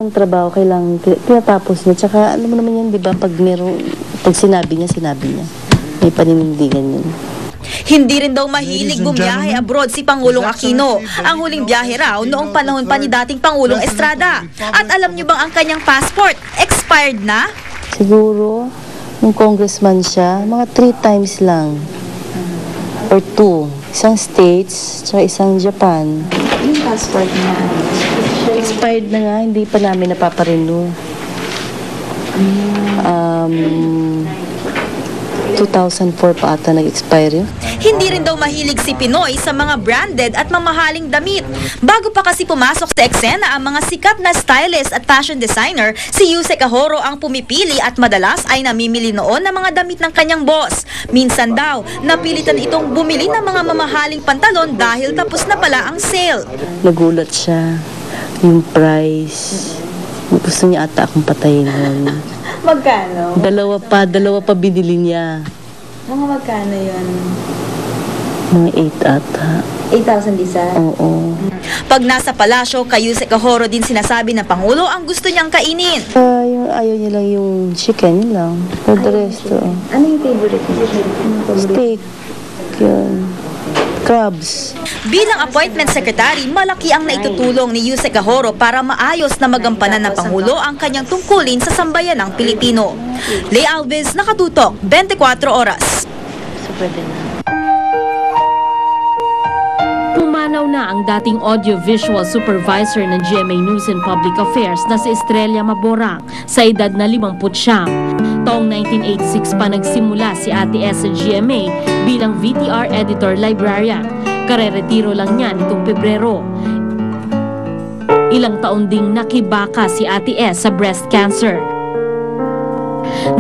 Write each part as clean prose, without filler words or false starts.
Ang trabaho kailangan tinatapos niya. Tsaka ano mo naman yan, di ba? Pag sinabi niya, sinabi niya. May paninindigan yun. Hindi rin daw mahilig bumiyahe abroad si Pangulong Aquino. Ang huling biyahe raw noong panahon pa ni dating Pangulong Estrada. At alam niyo bang ang kanyang passport expired na? Siguro, nung congressman siya, mga 3 times lang. Or 2. Isang States, tsaka isang Japan. Yung passport niya, Expired na nga, hindi pa namin napaparenew. 2004 pa ata nag-expire yun. Hindi rin daw mahilig si Pinoy sa mga branded at mamahaling damit. Bago pa kasi pumasok sa eksena ang mga sikat na stylist at fashion designer, si Yusek Ahoro ang pumipili at madalas ay namimili noon ng mga damit ng kanyang boss. Minsan daw, napilitan itong bumili ng mga mamahaling pantalon dahil tapos na pala ang sale. Nagulat siya. Yung price. Gusto niya ata akong patayin nun. magkano? Dalawa pa binili niya. Mga magkano yun? Mga 8 ata. 8,000 isa? Oo. Pag nasa palasyo, kay Yusek Ahoro din sinasabi ng Pangulo ang gusto niyang kainin. Yung ayaw niya lang yung chicken, yun lang. For the rest, Ano yung favorite niya? steak. Yun. Crabs. Bilang appointment secretary, malaki ang naitutulong ni Yusek Ahoro para maayos na magampanan ng Pangulo ang kanyang tungkulin sa sambayan ng Pilipino. Lay Alves, Nakatutok, 24 Oras. So, pwede na. Pumanaw na ang dating audiovisual supervisor ng GMA News and Public Affairs na si Estrella Maborang sa edad na 59. Taong 1986 pa nagsimula si Ate S sa GMA bilang VTR editor librarian. Kareretiro lang niya nitong Pebrero. Ilang taon ding nakibaka si Ate S sa breast cancer.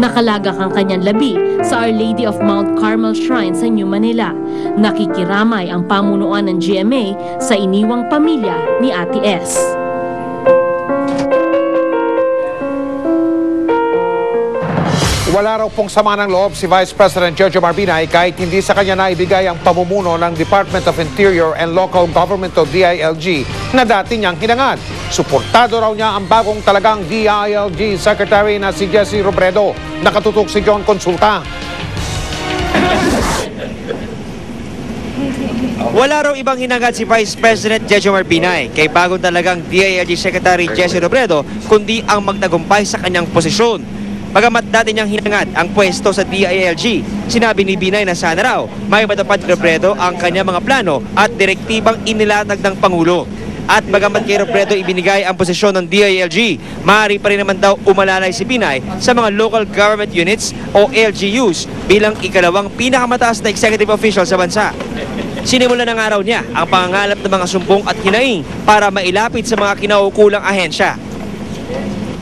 Nakalagak ang kanyang labi sa Our Lady of Mount Carmel Shrine sa New Manila. Nakikiramay ang pamunuan ng GMA sa iniwang pamilya ni Ate S. Wala raw pong sama ng loob si Vice President Jojo Marbinay kahit hindi sa kanya naibigay ang pamumuno ng Department of Interior and Local Government o DILG na dati niyang hinangad. Suportado raw niya ang bagong talagang DILG Secretary na si Jesse Robredo. Nakatutok si John Consulta. Wala raw ibang hinangad si Vice President Jojo Marbinay kay bagong talagang DILG Secretary Jesse Robredo kundi ang magtagumpay sa kanyang posisyon. Bagamat dati niyang hinangad ang pwesto sa DILG, sinabi ni Binay na sana raw may matupad ni Robredo ang kanyang mga plano at direktibang inilatag ng Pangulo. At bagamat kay Robredo ibinigay ang posisyon ng DILG, maaari pa rin naman daw umalalay si Binay sa mga local government units o LGUs bilang ikalawang pinakamataas na executive official sa bansa. Sinimulan ng araw niya ang pangangalap ng mga sumbong at hinaing para mailapit sa mga kinaukulang ahensya.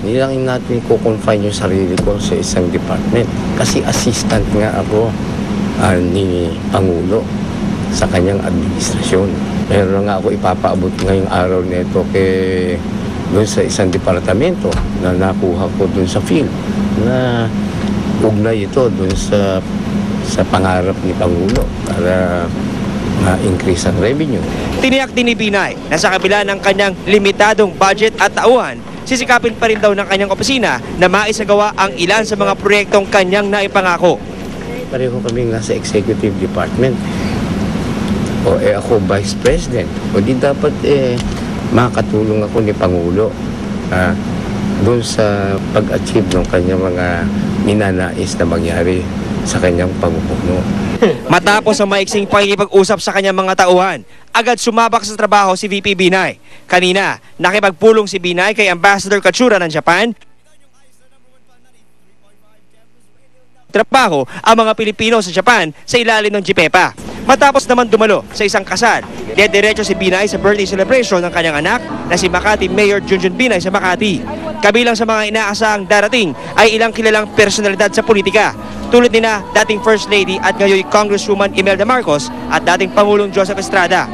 Hindi lang natin kukonfine yung sarili ko sa isang department. Kasi assistant nga ako ni Pangulo sa kanyang administrasyon. Meron nga ako ipapaabot ngayong araw nito doon sa isang departamento na nakuha ko doon sa field na ugnay ito doon sa pangarap ni Pangulo para ma-increase ang revenue. Tiniyak din ni Binay na sa kabila ng kanyang limitadong budget at tauhan, sisikapin pa rin daw ng kanyang opisina na maisagawa ang ilan sa mga proyektong kanyang naipangako. Pareho kaming nasa executive department. O ako vice president. O di dapat makatulong ako ni Pangulo doon sa pag-achieve ng kanyang mga ninanais na mangyari sa kanyang pamumuno. Matapos ang maiksing pakikipag-usap sa kanyang mga tauhan, agad sumabak sa trabaho si VP Binay. Kanina, nakipagpulong si Binay kay Ambassador Katsura ng Japan. Trabaho ang mga Pilipino sa Japan sa ilalim ng GPEPA. Matapos naman dumalo sa isang kasal, diretso si Binay sa birthday celebration ng kanyang anak na si Makati Mayor Junjun Binay sa Makati. Kabilang sa mga inaasahang darating ay ilang kilalang personalidad sa politika, tulad nina dating First Lady at ngayon Congresswoman Imelda Marcos at dating Pangulong Joseph Estrada.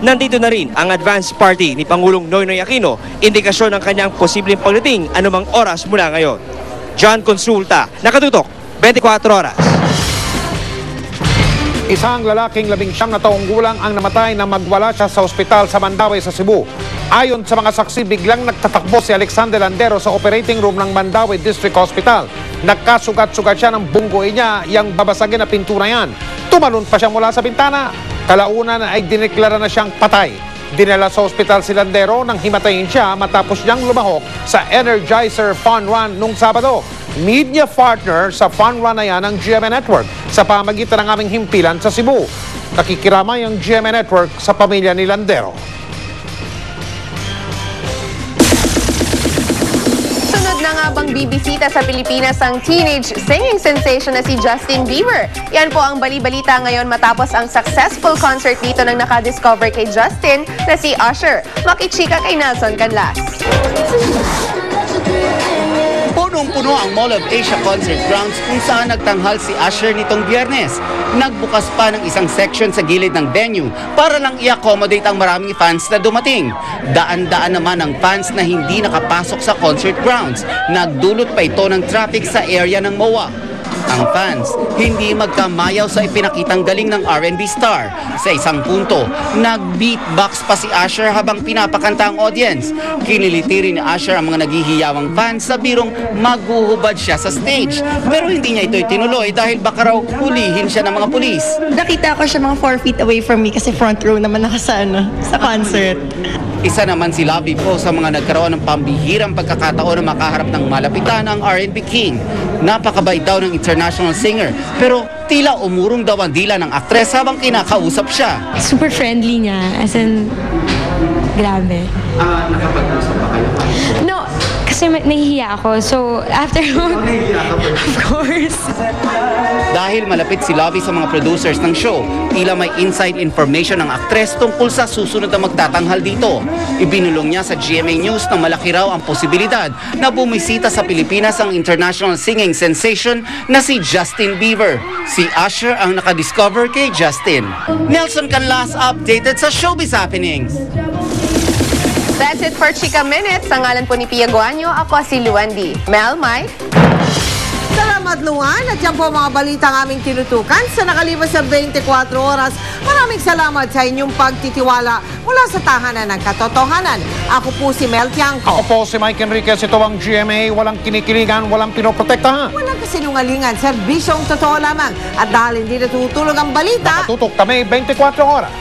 Nandito na rin ang advance party ni Pangulong Noynoy Aquino, indikasyon ng kanyang posibleng pagdating anumang oras mula ngayon. John Consulta, Nakatutok, 24 Oras. Isang lalaking 19 na taong gulang ang namatay na magwala siya sa ospital sa Mandaue sa Cebu. Ayon sa mga saksi, biglang nagtatakbo si Alexander Landero sa operating room ng Mandaue District Hospital. Nagkasugat-sugat siya ng bunggoy niya, yang babasagin na pintura yan. Tumalon pa siya mula sa bintana. Kalaunan ay dineklara na siyang patay. Dinala sa ospital si Landero nang himatayin siya matapos niyang lumahok sa Energizer Fun Run nung Sabado. Media partner sa Fun Run na yan ang GMA Network sa pamagitan ng aming himpilan sa Cebu. Nakikiramay ang GMA Network sa pamilya ni Landero. Sunod na nga bang bibisita sa Pilipinas ang teenage singing sensation na si Justin Bieber? Yan po ang bali-balita ngayon matapos ang successful concert dito ng nakadiscover kay Justin na si Usher. Makichika kay Nelson Canlas. Punong-puno ang Mall of Asia Concert Grounds kung saan nagtanghal si Usher nitong Biyernes. Nagbukas pa ng isang section sa gilid ng venue para lang i-accommodate ang maraming fans na dumating. Daan-daan naman ang fans na hindi nakapasok sa concert grounds. Nagdulot pa ito ng traffic sa area ng MOA. Ang fans hindi magkamayaw sa ipinakitang galing ng R&B star. Sa isang punto, nag-beatbox pa si Usher habang pinapakanta ang audience. Kiniliti rin ni Usher ang mga naghihiyawang fans sa birong maghuhubad siya sa stage. Pero hindi niya ito itinuloy dahil baka raw hulihin siya ng mga pulis. Nakita ko siya mga 4 feet away from me kasi front row naman ako sa concert. Isa naman si Labi po sa mga nagkaroon ng pambihirang pagkakataon na makaharap ng malapitan ng R&B King. Napakabait daw ng international singer pero tila umurong daw ang dila ng aktres habang kinakausap siya. Super friendly niya, as in, grabe. Nakapag-usap ba kayo? No, kasi nahihiya ako. So, after of course. Dahil malapit si Labi sa mga producers ng show, tila may inside information ng aktres tungkol sa susunod na magtatanghal dito. Ibinulong niya sa GMA News na malaki raw ang posibilidad na bumisita sa Pilipinas ang international singing sensation na si Justin Bieber. Si Usher ang nakadiscover kay Justin. Nelson Canlas updated sa Showbiz Happenings. That's it for Chika Minutes. Sa ngalan po ni Pia Guanyo, ako si Luandi. Mel, Mike? Salamat, Luan. At yan po mga balita ang aming tinutukan sa nakalipas sa 24 oras. Maraming salamat sa inyong pagtitiwala mula sa tahanan ng katotohanan. Ako po si Mel Tiangco. Ako po si Mike Enriquez. Ito ang GMA. Walang kinikiligan, walang pinoprotektahan. Walang kasinungalingan, serbisyong totoo lamang. At dahil hindi natutulog ang balita, Nakatutok kami 24 oras.